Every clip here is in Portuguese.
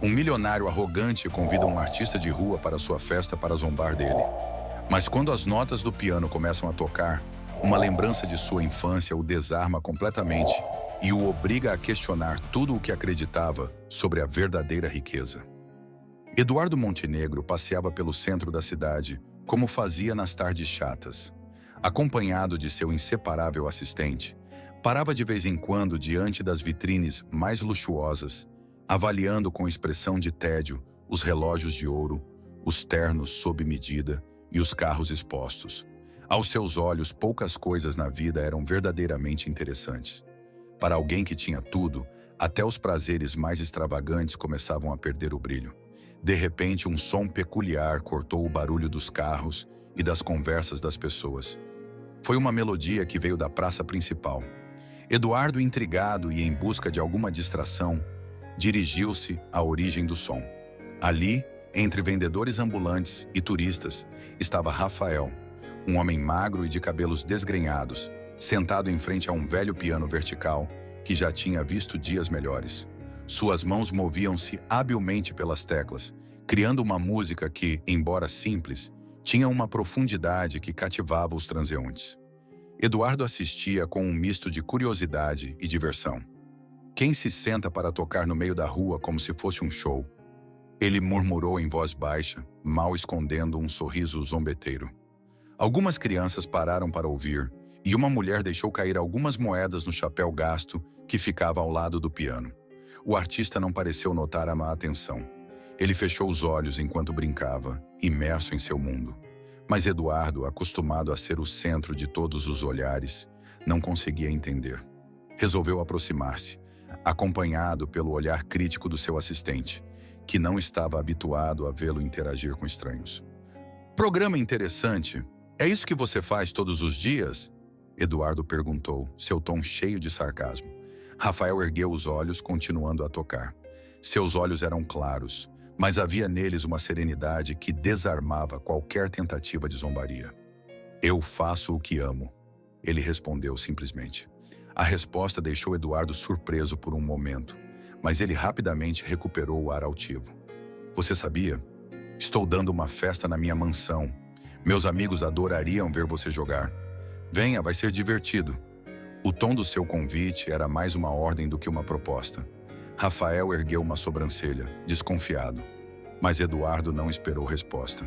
Um milionário arrogante convida um artista de rua para sua festa para zombar dele. Mas quando as notas do piano começam a tocar, uma lembrança de sua infância o desarma completamente e o obriga a questionar tudo o que acreditava sobre a verdadeira riqueza. Eduardo Montenegro passeava pelo centro da cidade, como fazia nas tardes chatas. Acompanhado de seu inseparável assistente, parava de vez em quando diante das vitrines mais luxuosas, avaliando com expressão de tédio os relógios de ouro, os ternos sob medida e os carros expostos. Aos seus olhos, poucas coisas na vida eram verdadeiramente interessantes. Para alguém que tinha tudo, até os prazeres mais extravagantes começavam a perder o brilho. De repente, um som peculiar cortou o barulho dos carros e das conversas das pessoas. Foi uma melodia que veio da praça principal. Eduardo, intrigado e em busca de alguma distração, dirigiu-se à origem do som. Ali, entre vendedores ambulantes e turistas, estava Rafael, um homem magro e de cabelos desgrenhados, sentado em frente a um velho piano vertical que já tinha visto dias melhores. Suas mãos moviam-se habilmente pelas teclas, criando uma música que, embora simples, tinha uma profundidade que cativava os transeuntes. Eduardo assistia com um misto de curiosidade e diversão. Quem se senta para tocar no meio da rua como se fosse um show? Ele murmurou em voz baixa, mal escondendo um sorriso zombeteiro. Algumas crianças pararam para ouvir, e uma mulher deixou cair algumas moedas no chapéu gasto que ficava ao lado do piano. O artista não pareceu notar a má atenção. Ele fechou os olhos enquanto brincava, imerso em seu mundo. Mas Eduardo, acostumado a ser o centro de todos os olhares, não conseguia entender. Resolveu aproximar-se, acompanhado pelo olhar crítico do seu assistente, que não estava habituado a vê-lo interagir com estranhos. "Programa interessante. É isso que você faz todos os dias?" Eduardo perguntou, seu tom cheio de sarcasmo. Rafael ergueu os olhos, continuando a tocar. Seus olhos eram claros, mas havia neles uma serenidade que desarmava qualquer tentativa de zombaria. "Eu faço o que amo", ele respondeu simplesmente. A resposta deixou Eduardo surpreso por um momento, mas ele rapidamente recuperou o ar altivo. "Você sabia? Estou dando uma festa na minha mansão. Meus amigos adorariam ver você jogar. Venha, vai ser divertido." O tom do seu convite era mais uma ordem do que uma proposta. Rafael ergueu uma sobrancelha, desconfiado. Mas Eduardo não esperou resposta.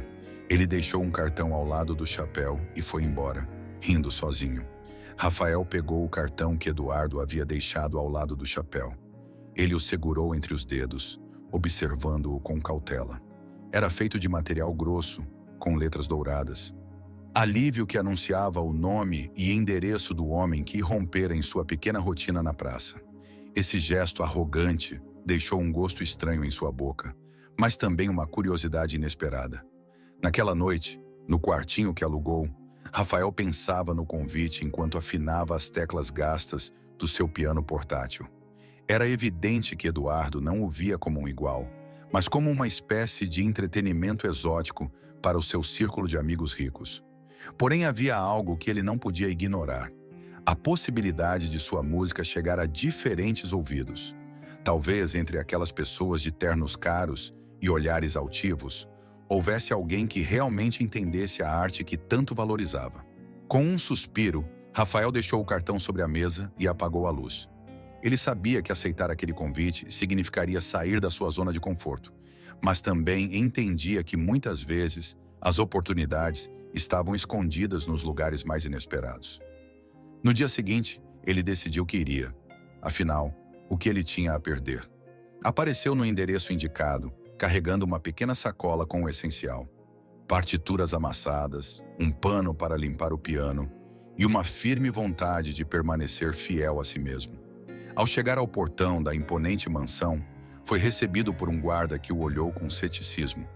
Ele deixou um cartão ao lado do chapéu e foi embora, rindo sozinho. Rafael pegou o cartão que Eduardo havia deixado ao lado do chapéu. Ele o segurou entre os dedos, observando-o com cautela. Era feito de material grosso, com letras douradas. Alívio que anunciava o nome e endereço do homem que irrompera em sua pequena rotina na praça. Esse gesto arrogante deixou um gosto estranho em sua boca, mas também uma curiosidade inesperada. Naquela noite, no quartinho que alugou, Rafael pensava no convite enquanto afinava as teclas gastas do seu piano portátil. Era evidente que Eduardo não o via como um igual, mas como uma espécie de entretenimento exótico para o seu círculo de amigos ricos. Porém, havia algo que ele não podia ignorar: a possibilidade de sua música chegar a diferentes ouvidos. Talvez entre aquelas pessoas de ternos caros e olhares altivos, houvesse alguém que realmente entendesse a arte que tanto valorizava. Com um suspiro, Rafael deixou o cartão sobre a mesa e apagou a luz. Ele sabia que aceitar aquele convite significaria sair da sua zona de conforto, mas também entendia que muitas vezes as oportunidades estavam escondidas nos lugares mais inesperados. No dia seguinte, ele decidiu que iria. Afinal, o que ele tinha a perder? Apareceu no endereço indicado, carregando uma pequena sacola com o essencial: partituras amassadas, um pano para limpar o piano e uma firme vontade de permanecer fiel a si mesmo. Ao chegar ao portão da imponente mansão, foi recebido por um guarda que o olhou com ceticismo.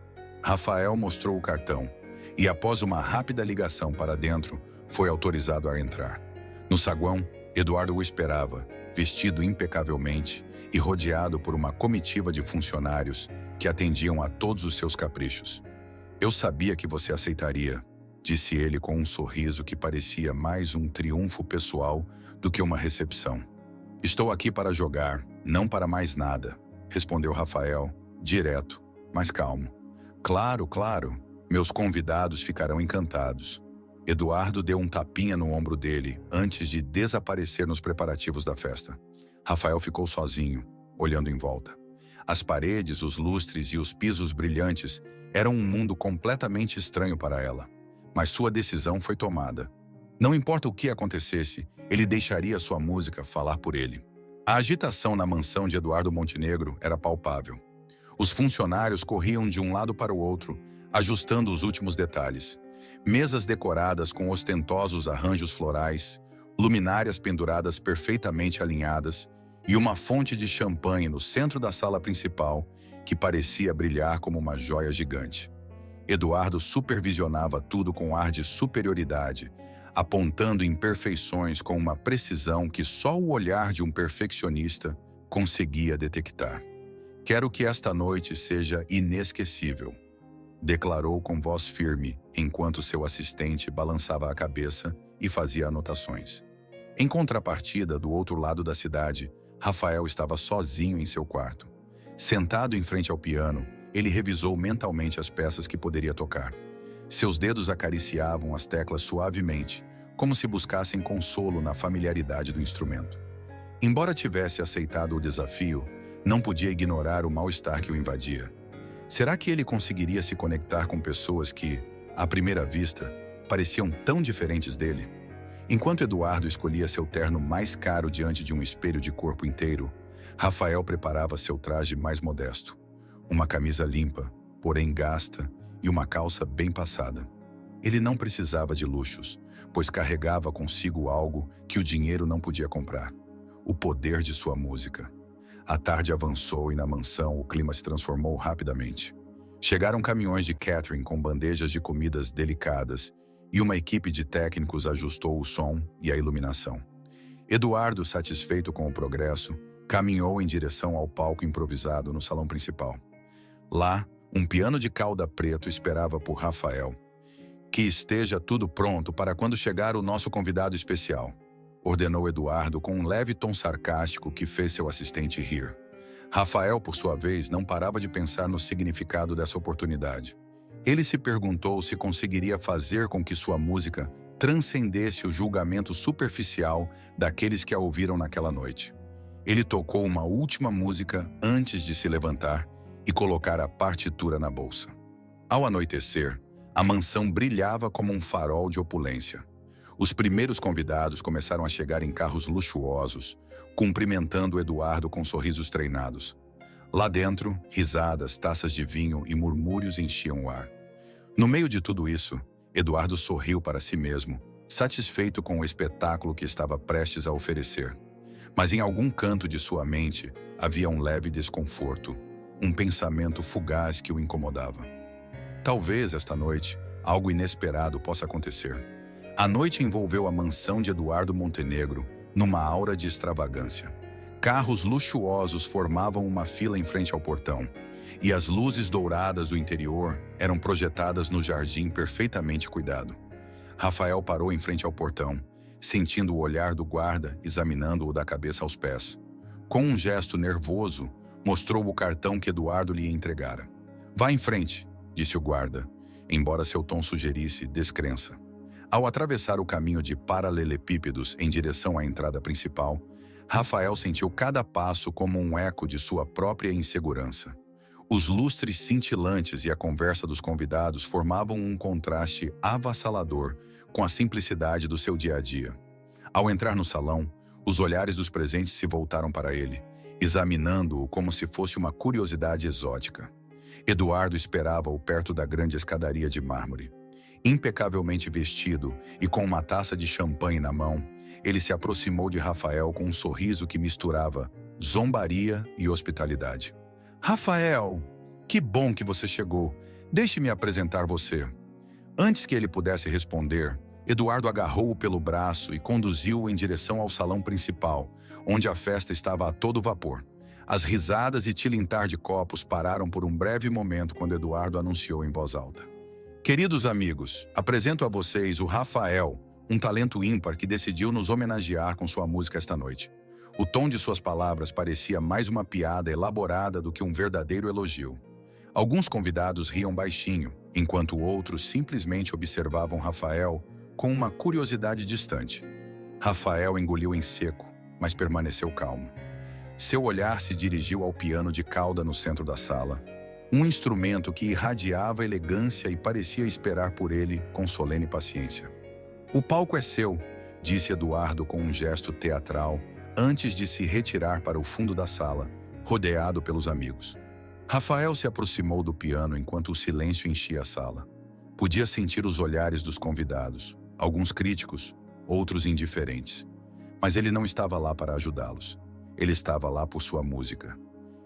Rafael mostrou o cartão e, após uma rápida ligação para dentro, foi autorizado a entrar. No saguão, Eduardo o esperava, vestido impecavelmente e rodeado por uma comitiva de funcionários que atendiam a todos os seus caprichos. "Eu sabia que você aceitaria", disse ele com um sorriso que parecia mais um triunfo pessoal do que uma recepção. "Estou aqui para jogar, não para mais nada", respondeu Rafael, direto, mas calmo. Claro, claro, meus convidados ficarão encantados. Eduardo deu um tapinha no ombro dele antes de desaparecer nos preparativos da festa. Rafael ficou sozinho, olhando em volta. As paredes, os lustres e os pisos brilhantes eram um mundo completamente estranho para ela. Mas sua decisão foi tomada. Não importa o que acontecesse, ele deixaria sua música falar por ele. A agitação na mansão de Eduardo Montenegro era palpável. Os funcionários corriam de um lado para o outro, ajustando os últimos detalhes. Mesas decoradas com ostentosos arranjos florais, luminárias penduradas perfeitamente alinhadas e uma fonte de champanhe no centro da sala principal que parecia brilhar como uma joia gigante. Eduardo supervisionava tudo com ar de superioridade, apontando imperfeições com uma precisão que só o olhar de um perfeccionista conseguia detectar. Quero que esta noite seja inesquecível, declarou com voz firme, enquanto seu assistente balançava a cabeça e fazia anotações. Em contrapartida, do outro lado da cidade, Rafael estava sozinho em seu quarto. Sentado em frente ao piano, ele revisou mentalmente as peças que poderia tocar. Seus dedos acariciavam as teclas suavemente, como se buscassem consolo na familiaridade do instrumento. Embora tivesse aceitado o desafio, não podia ignorar o mal-estar que o invadia. Será que ele conseguiria se conectar com pessoas que, à primeira vista, pareciam tão diferentes dele? Enquanto Eduardo escolhia seu terno mais caro diante de um espelho de corpo inteiro, Rafael preparava seu traje mais modesto. Uma camisa limpa, porém gasta, e uma calça bem passada. Ele não precisava de luxos, pois carregava consigo algo que o dinheiro não podia comprar: o poder de sua música. A tarde avançou e na mansão o clima se transformou rapidamente. Chegaram caminhões de catering com bandejas de comidas delicadas e uma equipe de técnicos ajustou o som e a iluminação. Eduardo, satisfeito com o progresso, caminhou em direção ao palco improvisado no salão principal. Lá, um piano de cauda preto esperava por Rafael. Que esteja tudo pronto para quando chegar o nosso convidado especial, ordenou Eduardo com um leve tom sarcástico que fez seu assistente rir. Rafael, por sua vez, não parava de pensar no significado dessa oportunidade. Ele se perguntou se conseguiria fazer com que sua música transcendesse o julgamento superficial daqueles que a ouviram naquela noite. Ele tocou uma última música antes de se levantar e colocar a partitura na bolsa. Ao anoitecer, a mansão brilhava como um farol de opulência. Os primeiros convidados começaram a chegar em carros luxuosos, cumprimentando Eduardo com sorrisos treinados. Lá dentro, risadas, taças de vinho e murmúrios enchiam o ar. No meio de tudo isso, Eduardo sorriu para si mesmo, satisfeito com o espetáculo que estava prestes a oferecer. Mas em algum canto de sua mente havia um leve desconforto, um pensamento fugaz que o incomodava. Talvez esta noite algo inesperado possa acontecer. A noite envolveu a mansão de Eduardo Montenegro numa aura de extravagância. Carros luxuosos formavam uma fila em frente ao portão, e as luzes douradas do interior eram projetadas no jardim perfeitamente cuidado. Rafael parou em frente ao portão, sentindo o olhar do guarda examinando-o da cabeça aos pés. Com um gesto nervoso, mostrou o cartão que Eduardo lhe entregara. "Vá em frente", disse o guarda, embora seu tom sugerisse descrença. Ao atravessar o caminho de paralelepípedos em direção à entrada principal, Rafael sentiu cada passo como um eco de sua própria insegurança. Os lustres cintilantes e a conversa dos convidados formavam um contraste avassalador com a simplicidade do seu dia a dia. Ao entrar no salão, os olhares dos presentes se voltaram para ele, examinando-o como se fosse uma curiosidade exótica. Eduardo esperava-o perto da grande escadaria de mármore. Impecavelmente vestido e com uma taça de champanhe na mão, ele se aproximou de Rafael com um sorriso que misturava zombaria e hospitalidade. "Rafael, que bom que você chegou. Deixe-me apresentar você." Antes que ele pudesse responder, Eduardo agarrou-o pelo braço e conduziu-o em direção ao salão principal, onde a festa estava a todo vapor. As risadas e tilintar de copos pararam por um breve momento quando Eduardo anunciou em voz alta: "Queridos amigos, apresento a vocês o Rafael, um talento ímpar que decidiu nos homenagear com sua música esta noite. O tom de suas palavras parecia mais uma piada elaborada do que um verdadeiro elogio. Alguns convidados riam baixinho, enquanto outros simplesmente observavam Rafael com uma curiosidade distante. Rafael engoliu em seco, mas permaneceu calmo. Seu olhar se dirigiu ao piano de cauda no centro da sala, um instrumento que irradiava elegância e parecia esperar por ele com solene paciência. "O palco é seu", disse Eduardo com um gesto teatral, antes de se retirar para o fundo da sala, rodeado pelos amigos. Rafael se aproximou do piano enquanto o silêncio enchia a sala. Podia sentir os olhares dos convidados, alguns críticos, outros indiferentes. Mas ele não estava lá para ajudá-los. Ele estava lá por sua música.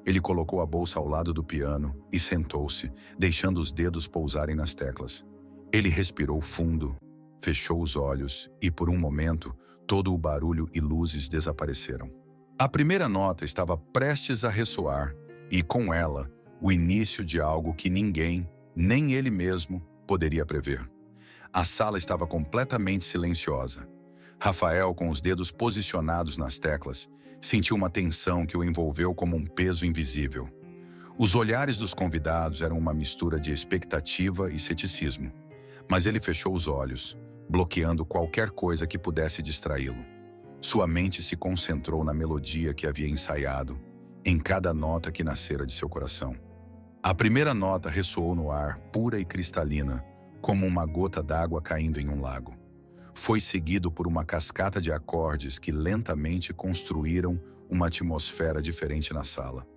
Ele colocou a bolsa ao lado do piano e sentou-se, deixando os dedos pousarem nas teclas. Ele respirou fundo, fechou os olhos e, por um momento, todo o barulho e luzes desapareceram. A primeira nota estava prestes a ressoar e, com ela, o início de algo que ninguém, nem ele mesmo, poderia prever. A sala estava completamente silenciosa. Rafael, com os dedos posicionados nas teclas, sentiu uma tensão que o envolveu como um peso invisível. Os olhares dos convidados eram uma mistura de expectativa e ceticismo, mas ele fechou os olhos, bloqueando qualquer coisa que pudesse distraí-lo. Sua mente se concentrou na melodia que havia ensaiado, em cada nota que nascera de seu coração. A primeira nota ressoou no ar, pura e cristalina, como uma gota d'água caindo em um lago. Foi seguido por uma cascata de acordes que lentamente construíram uma atmosfera diferente na sala.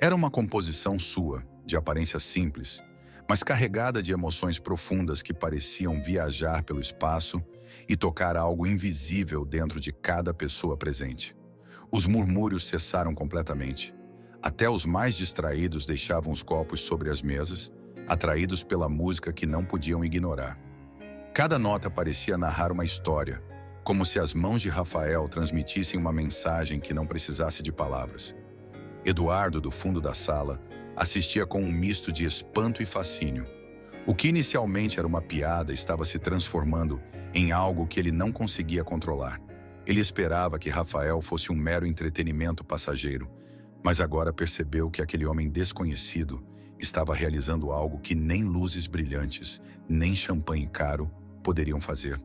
Era uma composição sua, de aparência simples, mas carregada de emoções profundas que pareciam viajar pelo espaço e tocar algo invisível dentro de cada pessoa presente. Os murmúrios cessaram completamente. Até os mais distraídos deixavam os copos sobre as mesas, atraídos pela música que não podiam ignorar. Cada nota parecia narrar uma história, como se as mãos de Rafael transmitissem uma mensagem que não precisasse de palavras. Eduardo, do fundo da sala, assistia com um misto de espanto e fascínio. O que inicialmente era uma piada estava se transformando em algo que ele não conseguia controlar. Ele esperava que Rafael fosse um mero entretenimento passageiro, mas agora percebeu que aquele homem desconhecido estava realizando algo que nem luzes brilhantes, nem champanhe caro poderiam fazer.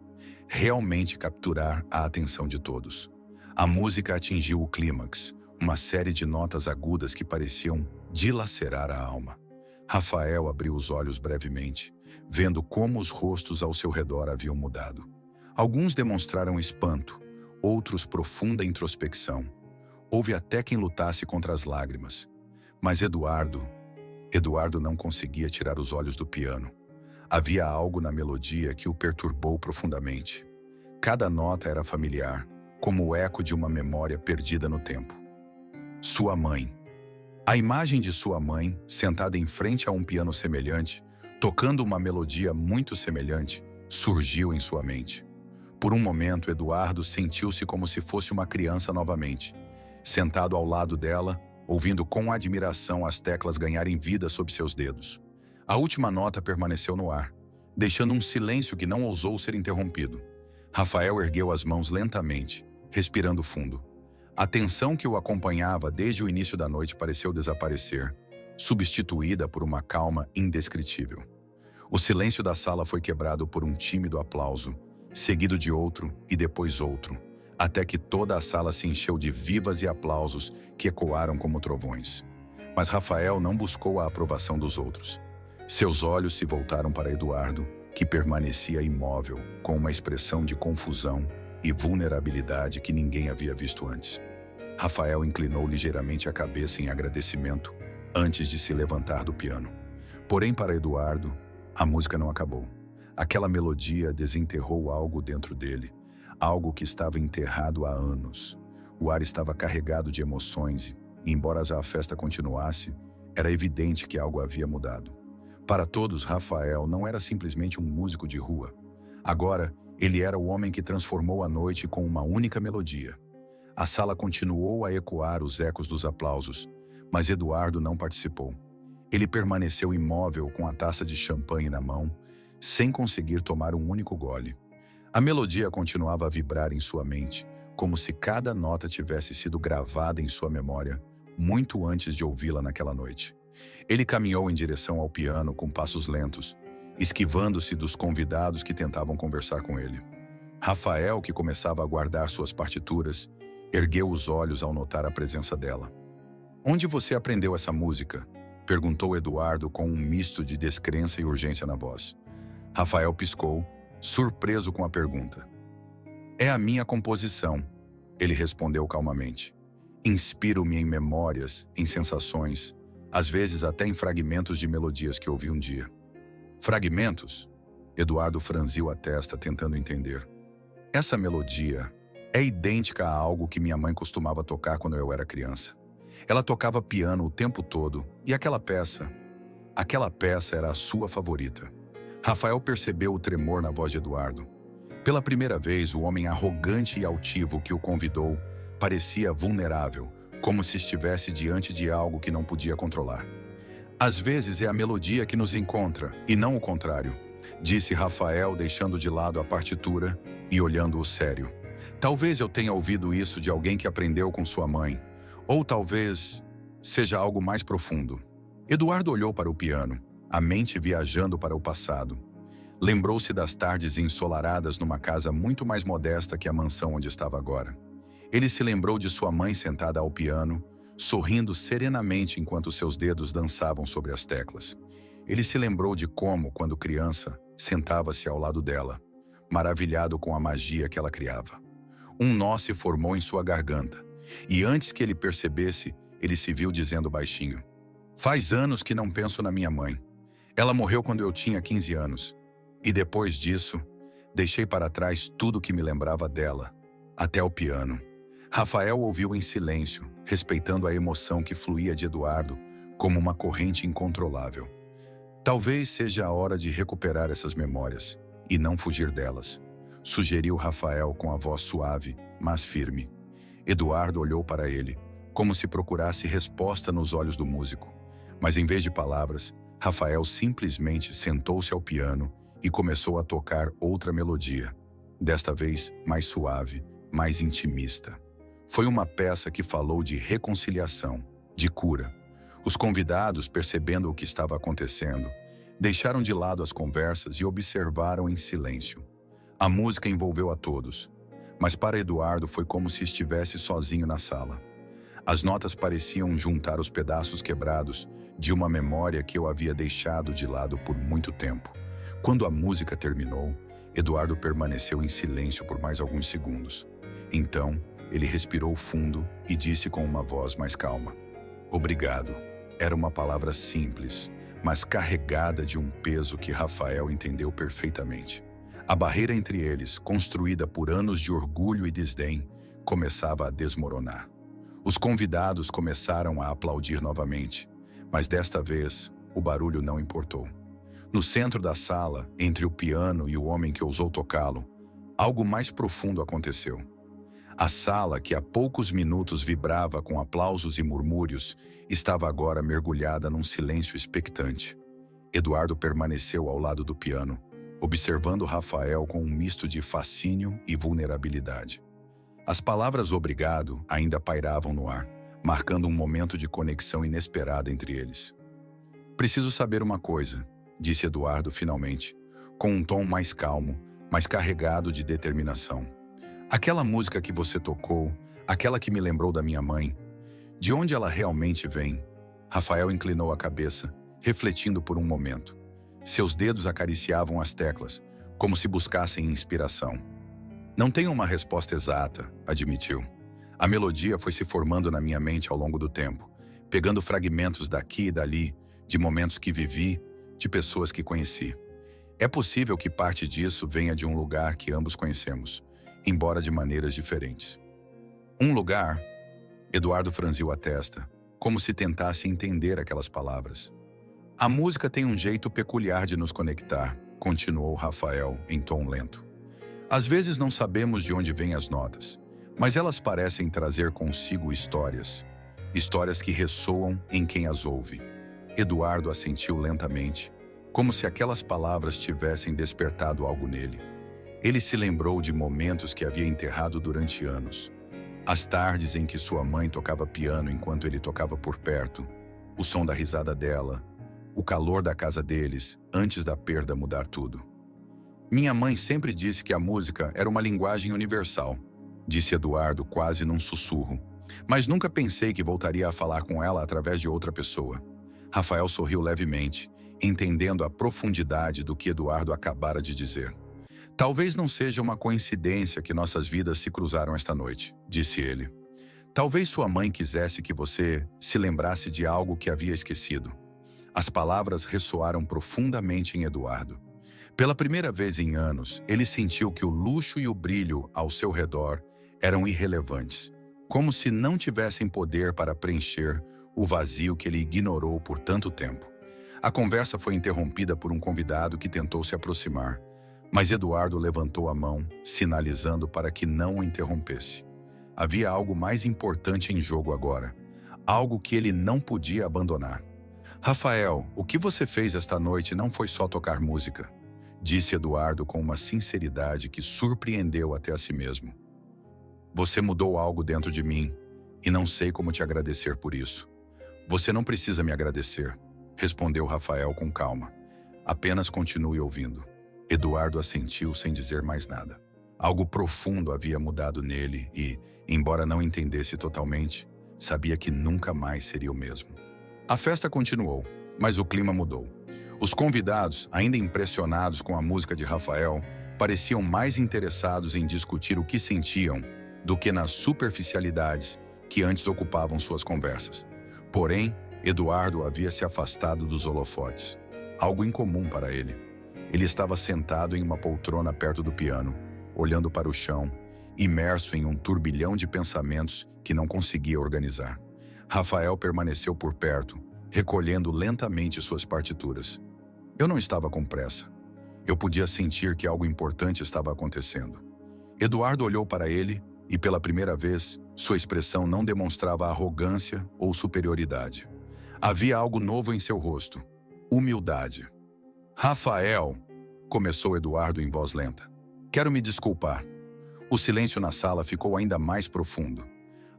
Realmente capturar a atenção de todos. A música atingiu o clímax, uma série de notas agudas que pareciam dilacerar a alma. Rafael abriu os olhos brevemente, vendo como os rostos ao seu redor haviam mudado. Alguns demonstraram espanto, outros profunda introspecção. Houve até quem lutasse contra as lágrimas. Mas Eduardo não conseguia tirar os olhos do piano. Havia algo na melodia que o perturbou profundamente. Cada nota era familiar, como o eco de uma memória perdida no tempo. Sua mãe. A imagem de sua mãe, sentada em frente a um piano semelhante, tocando uma melodia muito semelhante, surgiu em sua mente. Por um momento, Eduardo sentiu-se como se fosse uma criança novamente, sentado ao lado dela, ouvindo com admiração as teclas ganharem vida sob seus dedos. A última nota permaneceu no ar, deixando um silêncio que não ousou ser interrompido. Rafael ergueu as mãos lentamente, respirando fundo. A tensão que o acompanhava desde o início da noite pareceu desaparecer, substituída por uma calma indescritível. O silêncio da sala foi quebrado por um tímido aplauso, seguido de outro e depois outro, até que toda a sala se encheu de vivas e aplausos que ecoaram como trovões. Mas Rafael não buscou a aprovação dos outros. Seus olhos se voltaram para Eduardo, que permanecia imóvel, com uma expressão de confusão e vulnerabilidade que ninguém havia visto antes. Rafael inclinou ligeiramente a cabeça em agradecimento antes de se levantar do piano. Porém, para Eduardo, a música não acabou. Aquela melodia desenterrou algo dentro dele, algo que estava enterrado há anos. O ar estava carregado de emoções e, embora já a festa continuasse, era evidente que algo havia mudado. Para todos, Rafael não era simplesmente um músico de rua. Agora, ele era o homem que transformou a noite com uma única melodia. A sala continuou a ecoar os ecos dos aplausos, mas Eduardo não participou. Ele permaneceu imóvel com a taça de champanhe na mão, sem conseguir tomar um único gole. A melodia continuava a vibrar em sua mente, como se cada nota tivesse sido gravada em sua memória muito antes de ouvi-la naquela noite. Ele caminhou em direção ao piano com passos lentos, esquivando-se dos convidados que tentavam conversar com ele. Rafael, que começava a guardar suas partituras, ergueu os olhos ao notar a presença dela. "Onde você aprendeu essa música?", perguntou Eduardo com um misto de descrença e urgência na voz. Rafael piscou, surpreso com a pergunta. "É a minha composição", ele respondeu calmamente. "Inspiro-me em memórias, em sensações, às vezes até em fragmentos de melodias que ouvi um dia." "Fragmentos?", Eduardo franziu a testa tentando entender. "Essa melodia é idêntica a algo que minha mãe costumava tocar quando eu era criança. Ela tocava piano o tempo todo e aquela peça era a sua favorita." Rafael percebeu o tremor na voz de Eduardo. Pela primeira vez, o homem arrogante e altivo que o convidou parecia vulnerável, como se estivesse diante de algo que não podia controlar. "Às vezes é a melodia que nos encontra, e não o contrário", disse Rafael, deixando de lado a partitura e olhando-o sério. "Talvez eu tenha ouvido isso de alguém que aprendeu com sua mãe, ou talvez seja algo mais profundo." Eduardo olhou para o piano, a mente viajando para o passado. Lembrou-se das tardes ensolaradas numa casa muito mais modesta que a mansão onde estava agora. Ele se lembrou de sua mãe sentada ao piano, sorrindo serenamente enquanto seus dedos dançavam sobre as teclas. Ele se lembrou de como, quando criança, sentava-se ao lado dela, maravilhado com a magia que ela criava. Um nó se formou em sua garganta, e antes que ele percebesse, ele se viu dizendo baixinho: "Faz anos que não penso na minha mãe. Ela morreu quando eu tinha 15 anos. E depois disso, deixei para trás tudo que me lembrava dela, até o piano." Rafael ouviu em silêncio, respeitando a emoção que fluía de Eduardo como uma corrente incontrolável. "Talvez seja a hora de recuperar essas memórias, e não fugir delas", sugeriu Rafael com a voz suave, mas firme. Eduardo olhou para ele, como se procurasse resposta nos olhos do músico. Mas em vez de palavras, Rafael simplesmente sentou-se ao piano e começou a tocar outra melodia, desta vez mais suave, mais intimista. Foi uma peça que falou de reconciliação, de cura. Os convidados, percebendo o que estava acontecendo, deixaram de lado as conversas e observaram em silêncio. A música envolveu a todos, mas para Eduardo foi como se estivesse sozinho na sala. As notas pareciam juntar os pedaços quebrados de uma memória que eu havia deixado de lado por muito tempo. Quando a música terminou, Eduardo permaneceu em silêncio por mais alguns segundos. Então, ele respirou fundo e disse com uma voz mais calma: "Obrigado." Era uma palavra simples, mas carregada de um peso que Rafael entendeu perfeitamente. A barreira entre eles, construída por anos de orgulho e desdém, começava a desmoronar. Os convidados começaram a aplaudir novamente, mas desta vez o barulho não importou. No centro da sala, entre o piano e o homem que ousou tocá-lo, algo mais profundo aconteceu. A sala, que há poucos minutos vibrava com aplausos e murmúrios, estava agora mergulhada num silêncio expectante. Eduardo permaneceu ao lado do piano, observando Rafael com um misto de fascínio e vulnerabilidade. As palavras "obrigado" ainda pairavam no ar, marcando um momento de conexão inesperada entre eles. "Preciso saber uma coisa", disse Eduardo finalmente, com um tom mais calmo, mas carregado de determinação. "Aquela música que você tocou, aquela que me lembrou da minha mãe, de onde ela realmente vem?" Rafael inclinou a cabeça, refletindo por um momento. Seus dedos acariciavam as teclas, como se buscassem inspiração. "Não tenho uma resposta exata", admitiu. "A melodia foi se formando na minha mente ao longo do tempo, pegando fragmentos daqui e dali, de momentos que vivi, de pessoas que conheci. É possível que parte disso venha de um lugar que ambos conhecemos, embora de maneiras diferentes." "Um lugar?" Eduardo franziu a testa, como se tentasse entender aquelas palavras. "A música tem um jeito peculiar de nos conectar", continuou Rafael em tom lento. "Às vezes não sabemos de onde vêm as notas, mas elas parecem trazer consigo histórias que ressoam em quem as ouve." Eduardo assentiu lentamente, como se aquelas palavras tivessem despertado algo nele. Ele se lembrou de momentos que havia enterrado durante anos. As tardes em que sua mãe tocava piano enquanto ele tocava por perto, o som da risada dela, o calor da casa deles, antes da perda mudar tudo. Minha mãe sempre disse que a música era uma linguagem universal, disse Eduardo quase num sussurro, mas nunca pensei que voltaria a falar com ela através de outra pessoa. Rafael sorriu levemente, entendendo a profundidade do que Eduardo acabara de dizer. Talvez não seja uma coincidência que nossas vidas se cruzaram esta noite, disse ele. Talvez sua mãe quisesse que você se lembrasse de algo que havia esquecido. As palavras ressoaram profundamente em Eduardo. Pela primeira vez em anos, ele sentiu que o luxo e o brilho ao seu redor eram irrelevantes, como se não tivessem poder para preencher o vazio que ele ignorou por tanto tempo. A conversa foi interrompida por um convidado que tentou se aproximar, mas Eduardo levantou a mão, sinalizando para que não o interrompesse. Havia algo mais importante em jogo agora, algo que ele não podia abandonar. Rafael, o que você fez esta noite não foi só tocar música, disse Eduardo com uma sinceridade que surpreendeu até a si mesmo. Você mudou algo dentro de mim e não sei como te agradecer por isso. Você não precisa me agradecer, respondeu Rafael com calma. Apenas continue ouvindo. Eduardo assentiu sem dizer mais nada. Algo profundo havia mudado nele e, embora não entendesse totalmente, sabia que nunca mais seria o mesmo. A festa continuou, mas o clima mudou. Os convidados, ainda impressionados com a música de Rafael, pareciam mais interessados em discutir o que sentiam do que nas superficialidades que antes ocupavam suas conversas. Porém, Eduardo havia se afastado dos holofotes, algo incomum para ele. Ele estava sentado em uma poltrona perto do piano, olhando para o chão, imerso em um turbilhão de pensamentos que não conseguia organizar. Rafael permaneceu por perto, recolhendo lentamente suas partituras. Eu não estava com pressa. Eu podia sentir que algo importante estava acontecendo. Eduardo olhou para ele e, pela primeira vez, sua expressão não demonstrava arrogância ou superioridade. Havia algo novo em seu rosto: humildade. Rafael, começou Eduardo em voz lenta. Quero me desculpar. O silêncio na sala ficou ainda mais profundo.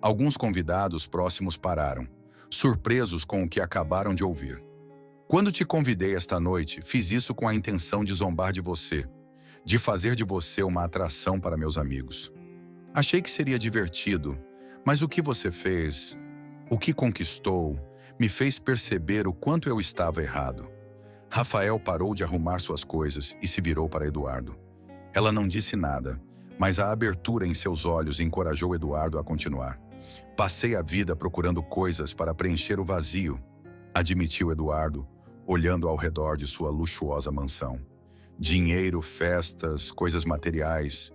Alguns convidados próximos pararam, surpresos com o que acabaram de ouvir. Quando te convidei esta noite, fiz isso com a intenção de zombar de você, de fazer de você uma atração para meus amigos. Achei que seria divertido, mas o que você fez, o que conquistou, me fez perceber o quanto eu estava errado. Rafael parou de arrumar suas coisas e se virou para Eduardo. Ela não disse nada, mas a abertura em seus olhos encorajou Eduardo a continuar. Passei a vida procurando coisas para preencher o vazio, admitiu Eduardo, olhando ao redor de sua luxuosa mansão. Dinheiro, festas, coisas materiais.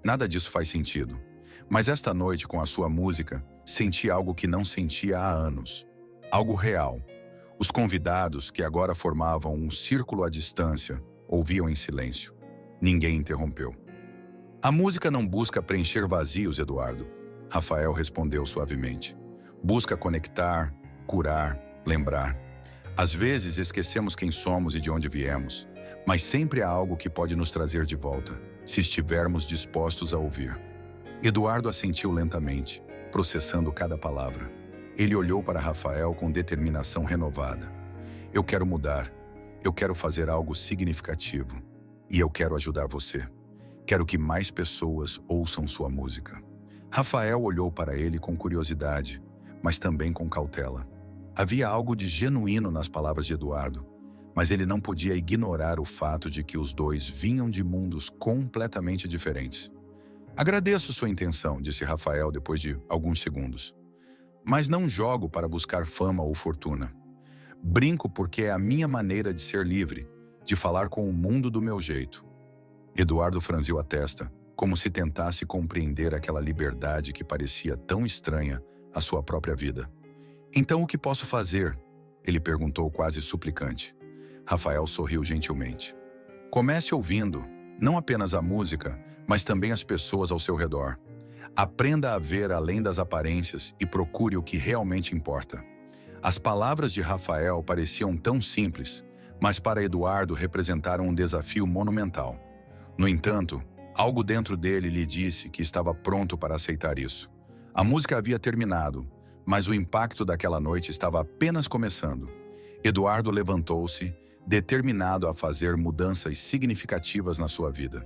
Nada disso faz sentido. Mas esta noite, com a sua música, senti algo que não sentia há anos. Algo real. Os convidados, que agora formavam um círculo à distância, ouviam em silêncio. Ninguém interrompeu. A música não busca preencher vazios, Eduardo, Rafael respondeu suavemente. Busca conectar, curar, lembrar. Às vezes esquecemos quem somos e de onde viemos, mas sempre há algo que pode nos trazer de volta, se estivermos dispostos a ouvir. Eduardo assentiu lentamente, processando cada palavra. Ele olhou para Rafael com determinação renovada. Eu quero mudar. Eu quero fazer algo significativo. E eu quero ajudar você. Quero que mais pessoas ouçam sua música. Rafael olhou para ele com curiosidade, mas também com cautela. Havia algo de genuíno nas palavras de Eduardo, mas ele não podia ignorar o fato de que os dois vinham de mundos completamente diferentes. Agradeço sua intenção, disse Rafael depois de alguns segundos. Mas não jogo para buscar fama ou fortuna. Brinco porque é a minha maneira de ser livre, de falar com o mundo do meu jeito. Eduardo franziu a testa, como se tentasse compreender aquela liberdade que parecia tão estranha à sua própria vida. Então o que posso fazer? Ele perguntou quase suplicante. Rafael sorriu gentilmente. Comece ouvindo, não apenas a música, mas também as pessoas ao seu redor. Aprenda a ver além das aparências e procure o que realmente importa. As palavras de Rafael pareciam tão simples, mas para Eduardo representaram um desafio monumental. No entanto, Algo dentro dele lhe disse que estava pronto para aceitar isso. A música havia terminado, mas o impacto daquela noite estava apenas começando. Eduardo levantou-se, determinado a fazer mudanças significativas na sua vida.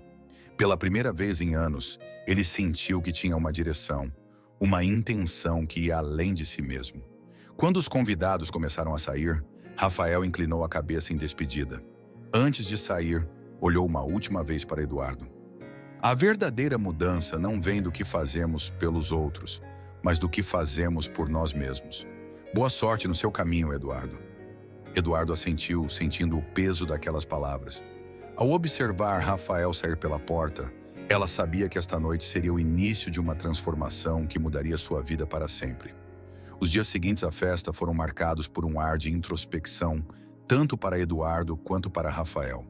Pela primeira vez em anos, ele sentiu que tinha uma direção, uma intenção que ia além de si mesmo. Quando os convidados começaram a sair, Rafael inclinou a cabeça em despedida. Antes de sair, olhou uma última vez para Eduardo. A verdadeira mudança não vem do que fazemos pelos outros, mas do que fazemos por nós mesmos. Boa sorte no seu caminho, Eduardo. Eduardo assentiu, sentindo o peso daquelas palavras. Ao observar Rafael sair pela porta, ela sabia que esta noite seria o início de uma transformação que mudaria sua vida para sempre. Os dias seguintes à festa foram marcados por um ar de introspecção, tanto para Eduardo quanto para Rafael.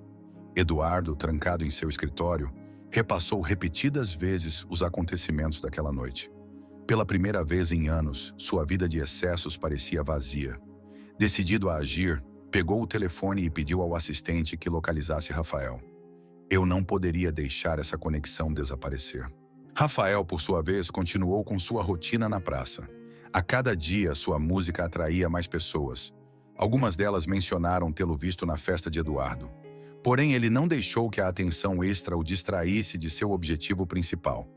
Eduardo, trancado em seu escritório, repassou repetidas vezes os acontecimentos daquela noite. Pela primeira vez em anos, sua vida de excessos parecia vazia. Decidido a agir, pegou o telefone e pediu ao assistente que localizasse Rafael. Eu não poderia deixar essa conexão desaparecer. Rafael, por sua vez, continuou com sua rotina na praça. A cada dia, sua música atraía mais pessoas. Algumas delas mencionaram tê-lo visto na festa de Eduardo. Porém, ele não deixou que a atenção extra o distraísse de seu objetivo principal: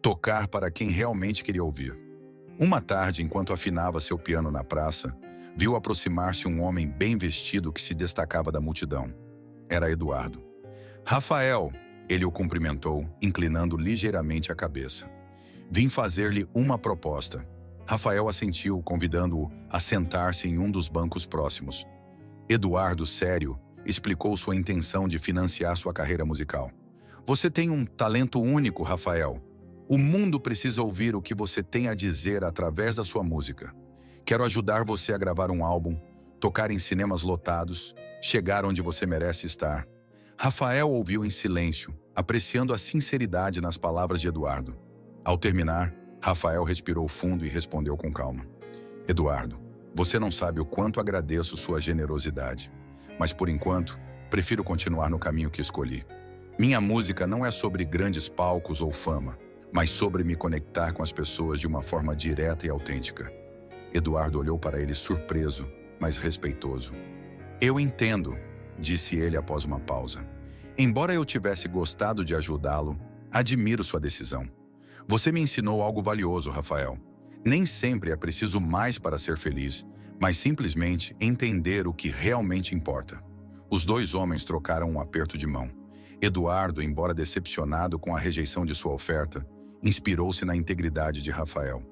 tocar para quem realmente queria ouvir. Uma tarde, enquanto afinava seu piano na praça, viu aproximar-se um homem bem vestido que se destacava da multidão. Era Eduardo. Rafael, ele o cumprimentou, inclinando ligeiramente a cabeça. Vim fazer-lhe uma proposta. Rafael assentiu, convidando-o a sentar-se em um dos bancos próximos. Eduardo, sério, explicou sua intenção de financiar sua carreira musical. Você tem um talento único, Rafael. O mundo precisa ouvir o que você tem a dizer através da sua música. Quero ajudar você a gravar um álbum, tocar em cinemas lotados, chegar onde você merece estar. Rafael ouviu em silêncio, apreciando a sinceridade nas palavras de Eduardo. Ao terminar, Rafael respirou fundo e respondeu com calma. Eduardo, você não sabe o quanto agradeço sua generosidade. Mas por enquanto, prefiro continuar no caminho que escolhi. Minha música não é sobre grandes palcos ou fama, mas sobre me conectar com as pessoas de uma forma direta e autêntica. Eduardo olhou para ele surpreso, mas respeitoso. Eu entendo, disse ele após uma pausa. Embora eu tivesse gostado de ajudá-lo, admiro sua decisão. Você me ensinou algo valioso, Rafael. Nem sempre é preciso mais para ser feliz, mas simplesmente entender o que realmente importa. Os dois homens trocaram um aperto de mão. Eduardo, embora decepcionado com a rejeição de sua oferta, inspirou-se na integridade de Rafael.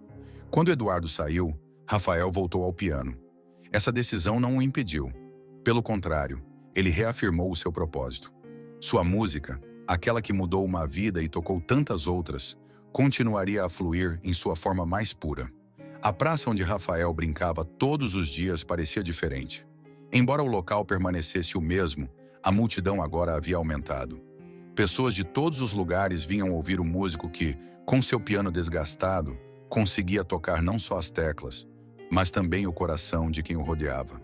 Quando Eduardo saiu, Rafael voltou ao piano. Essa decisão não o impediu. Pelo contrário, ele reafirmou o seu propósito. Sua música, aquela que mudou uma vida e tocou tantas outras, continuaria a fluir em sua forma mais pura. A praça onde Rafael brincava todos os dias parecia diferente. Embora o local permanecesse o mesmo, a multidão agora havia aumentado. Pessoas de todos os lugares vinham ouvir o músico que, com seu piano desgastado, conseguia tocar não só as teclas, mas também o coração de quem o rodeava.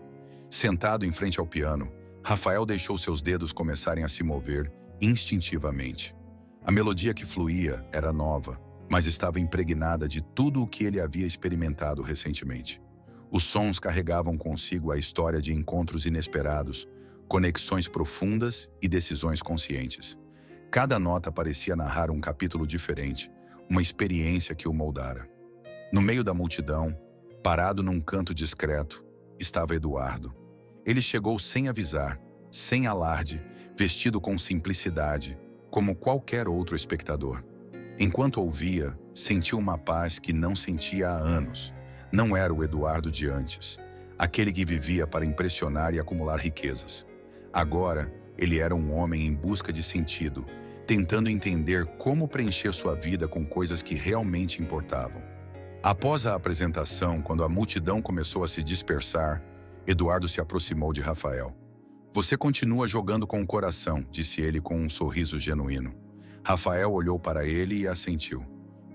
Sentado em frente ao piano, Rafael deixou seus dedos começarem a se mover instintivamente. A melodia que fluía era nova, mas estava impregnada de tudo o que ele havia experimentado recentemente. Os sons carregavam consigo a história de encontros inesperados, conexões profundas e decisões conscientes. Cada nota parecia narrar um capítulo diferente, uma experiência que o moldara. No meio da multidão, parado num canto discreto, estava Eduardo. Ele chegou sem avisar, sem alarde, vestido com simplicidade, como qualquer outro espectador. Enquanto ouvia, sentiu uma paz que não sentia há anos. Não era o Eduardo de antes, aquele que vivia para impressionar e acumular riquezas. Agora, ele era um homem em busca de sentido, tentando entender como preencher sua vida com coisas que realmente importavam. Após a apresentação, quando a multidão começou a se dispersar, Eduardo se aproximou de Rafael. Você continua jogando com o coração, disse ele com um sorriso genuíno. Rafael olhou para ele e assentiu.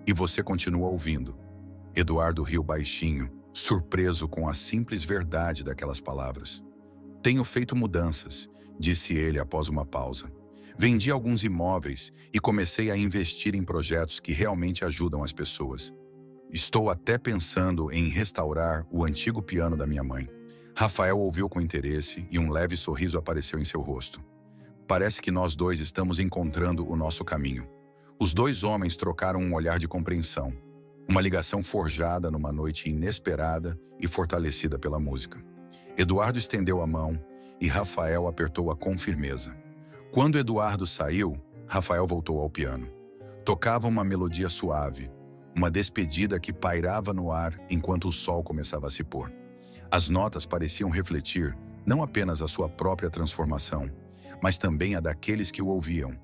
E você continua ouvindo. Eduardo riu baixinho, surpreso com a simples verdade daquelas palavras. Tenho feito mudanças, disse ele após uma pausa. Vendi alguns imóveis e comecei a investir em projetos que realmente ajudam as pessoas. Estou até pensando em restaurar o antigo piano da minha mãe. Rafael ouviu com interesse e um leve sorriso apareceu em seu rosto. Parece que nós dois estamos encontrando o nosso caminho. Os dois homens trocaram um olhar de compreensão, uma ligação forjada numa noite inesperada e fortalecida pela música. Eduardo estendeu a mão e Rafael apertou-a com firmeza. Quando Eduardo saiu, Rafael voltou ao piano. Tocava uma melodia suave, uma despedida que pairava no ar enquanto o sol começava a se pôr. As notas pareciam refletir não apenas a sua própria transformação, mas também a daqueles que o ouviam.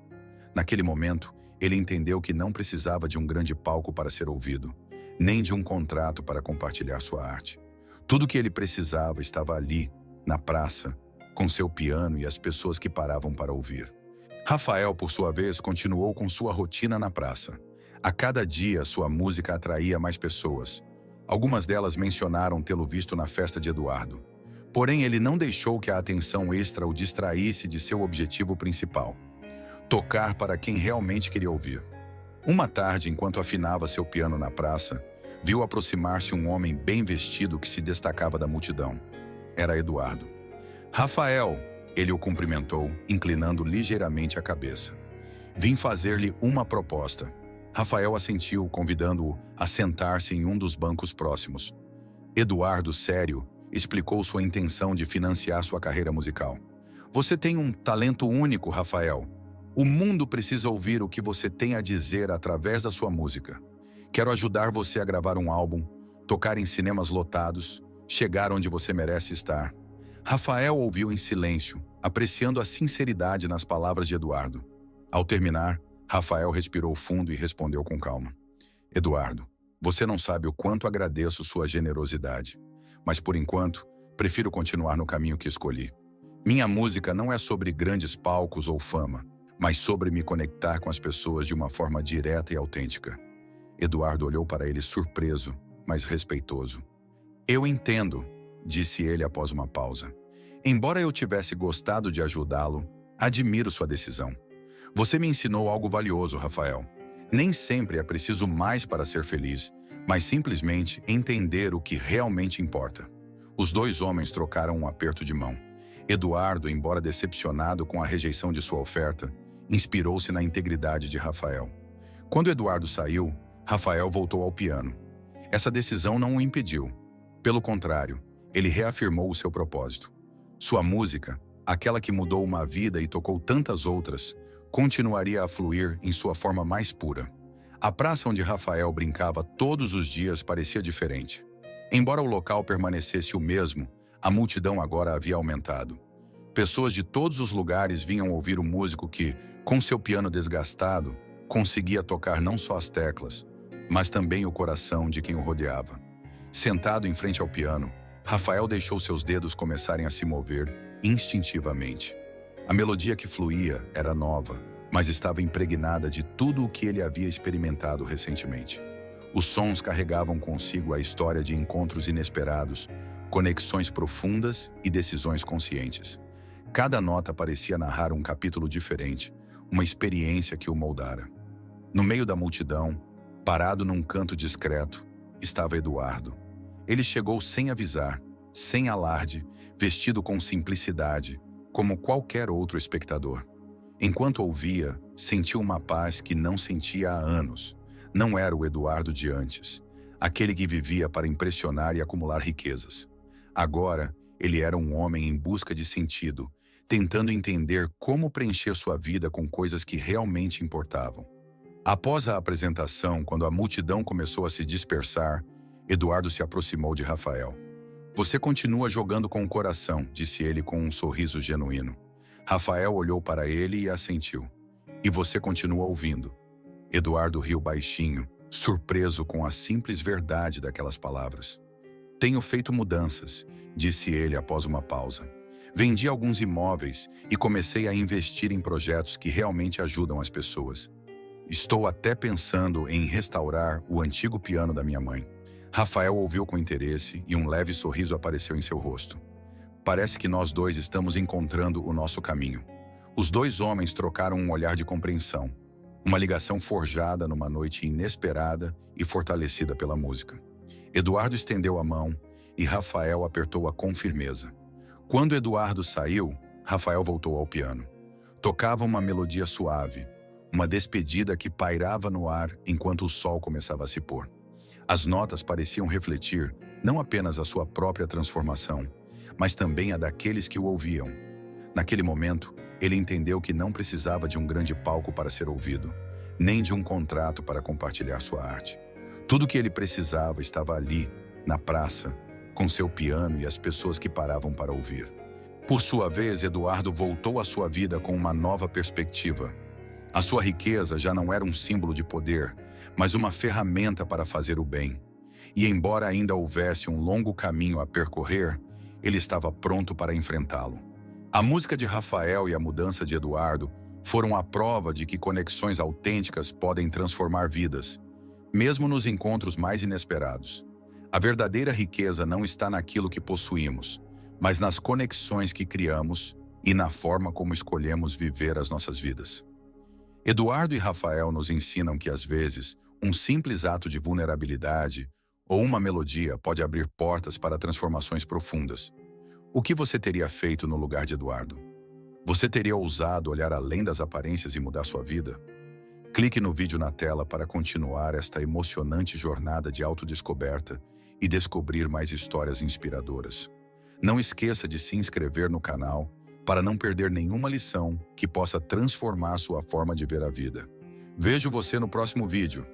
Naquele momento, ele entendeu que não precisava de um grande palco para ser ouvido, nem de um contrato para compartilhar sua arte. Tudo o que ele precisava estava ali, na praça, com seu piano e as pessoas que paravam para ouvir. Rafael, por sua vez, continuou com sua rotina na praça. A cada dia, sua música atraía mais pessoas. Algumas delas mencionaram tê-lo visto na festa de Eduardo. Porém, ele não deixou que a atenção extra o distraísse de seu objetivo principal: tocar para quem realmente queria ouvir. Uma tarde, enquanto afinava seu piano na praça, viu aproximar-se um homem bem vestido que se destacava da multidão. Era Eduardo. Rafael, ele o cumprimentou, inclinando ligeiramente a cabeça. Vim fazer-lhe uma proposta. Rafael assentiu, convidando-o a sentar-se em um dos bancos próximos. Eduardo, sério, explicou sua intenção de financiar sua carreira musical. Você tem um talento único, Rafael. O mundo precisa ouvir o que você tem a dizer através da sua música. Quero ajudar você a gravar um álbum, tocar em cinemas lotados, chegar onde você merece estar. Rafael ouviu em silêncio, apreciando a sinceridade nas palavras de Eduardo. Ao terminar, Rafael respirou fundo e respondeu com calma. Eduardo, você não sabe o quanto agradeço sua generosidade, mas por enquanto, prefiro continuar no caminho que escolhi. Minha música não é sobre grandes palcos ou fama, mas sobre me conectar com as pessoas de uma forma direta e autêntica. Eduardo olhou para ele surpreso, mas respeitoso. Eu entendo, disse ele após uma pausa. Embora eu tivesse gostado de ajudá-lo, admiro sua decisão. Você me ensinou algo valioso, Rafael. Nem sempre é preciso mais para ser feliz, mas simplesmente entender o que realmente importa. Os dois homens trocaram um aperto de mão. Eduardo, embora decepcionado com a rejeição de sua oferta, inspirou-se na integridade de Rafael. Quando Eduardo saiu, Rafael voltou ao piano. Essa decisão não o impediu. Pelo contrário, ele reafirmou o seu propósito. Sua música, aquela que mudou uma vida e tocou tantas outras, continuaria a fluir em sua forma mais pura. A praça onde Rafael brincava todos os dias parecia diferente. Embora o local permanecesse o mesmo, a multidão agora havia aumentado. Pessoas de todos os lugares vinham ouvir o músico que, com seu piano desgastado, conseguia tocar não só as teclas, mas também o coração de quem o rodeava. Sentado em frente ao piano, Rafael deixou seus dedos começarem a se mover instintivamente. A melodia que fluía era nova, mas estava impregnada de tudo o que ele havia experimentado recentemente. Os sons carregavam consigo a história de encontros inesperados, conexões profundas e decisões conscientes. Cada nota parecia narrar um capítulo diferente, uma experiência que o moldara. No meio da multidão, parado num canto discreto, estava Eduardo. Ele chegou sem avisar, sem alarde, vestido com simplicidade, como qualquer outro espectador. Enquanto ouvia, sentiu uma paz que não sentia há anos. Não era o Eduardo de antes, aquele que vivia para impressionar e acumular riquezas. Agora, ele era um homem em busca de sentido, tentando entender como preencher sua vida com coisas que realmente importavam. Após a apresentação, quando a multidão começou a se dispersar, Eduardo se aproximou de Rafael. Você continua jogando com o coração, disse ele com um sorriso genuíno. Rafael olhou para ele e assentiu. E você continua ouvindo. Eduardo riu baixinho, surpreso com a simples verdade daquelas palavras. Tenho feito mudanças, disse ele após uma pausa. Vendi alguns imóveis e comecei a investir em projetos que realmente ajudam as pessoas. Estou até pensando em restaurar o antigo piano da minha mãe. Rafael ouviu com interesse e um leve sorriso apareceu em seu rosto. Parece que nós dois estamos encontrando o nosso caminho. Os dois homens trocaram um olhar de compreensão, uma ligação forjada numa noite inesperada e fortalecida pela música. Eduardo estendeu a mão e Rafael apertou-a com firmeza. Quando Eduardo saiu, Rafael voltou ao piano. Tocava uma melodia suave, uma despedida que pairava no ar enquanto o sol começava a se pôr. As notas pareciam refletir não apenas a sua própria transformação, mas também a daqueles que o ouviam. Naquele momento, ele entendeu que não precisava de um grande palco para ser ouvido, nem de um contrato para compartilhar sua arte. Tudo o que ele precisava estava ali, na praça, com seu piano e as pessoas que paravam para ouvir. Por sua vez, Eduardo voltou à sua vida com uma nova perspectiva. A sua riqueza já não era um símbolo de poder, mas uma ferramenta para fazer o bem. E embora ainda houvesse um longo caminho a percorrer, ele estava pronto para enfrentá-lo. A música de Rafael e a mudança de Eduardo foram a prova de que conexões autênticas podem transformar vidas, mesmo nos encontros mais inesperados. A verdadeira riqueza não está naquilo que possuímos, mas nas conexões que criamos e na forma como escolhemos viver as nossas vidas. Eduardo e Rafael nos ensinam que, às vezes, um simples ato de vulnerabilidade ou uma melodia pode abrir portas para transformações profundas. O que você teria feito no lugar de Eduardo? Você teria ousado olhar além das aparências e mudar sua vida? Clique no vídeo na tela para continuar esta emocionante jornada de autodescoberta e descobrir mais histórias inspiradoras. Não esqueça de se inscrever no canal para não perder nenhuma lição que possa transformar sua forma de ver a vida. Vejo você no próximo vídeo.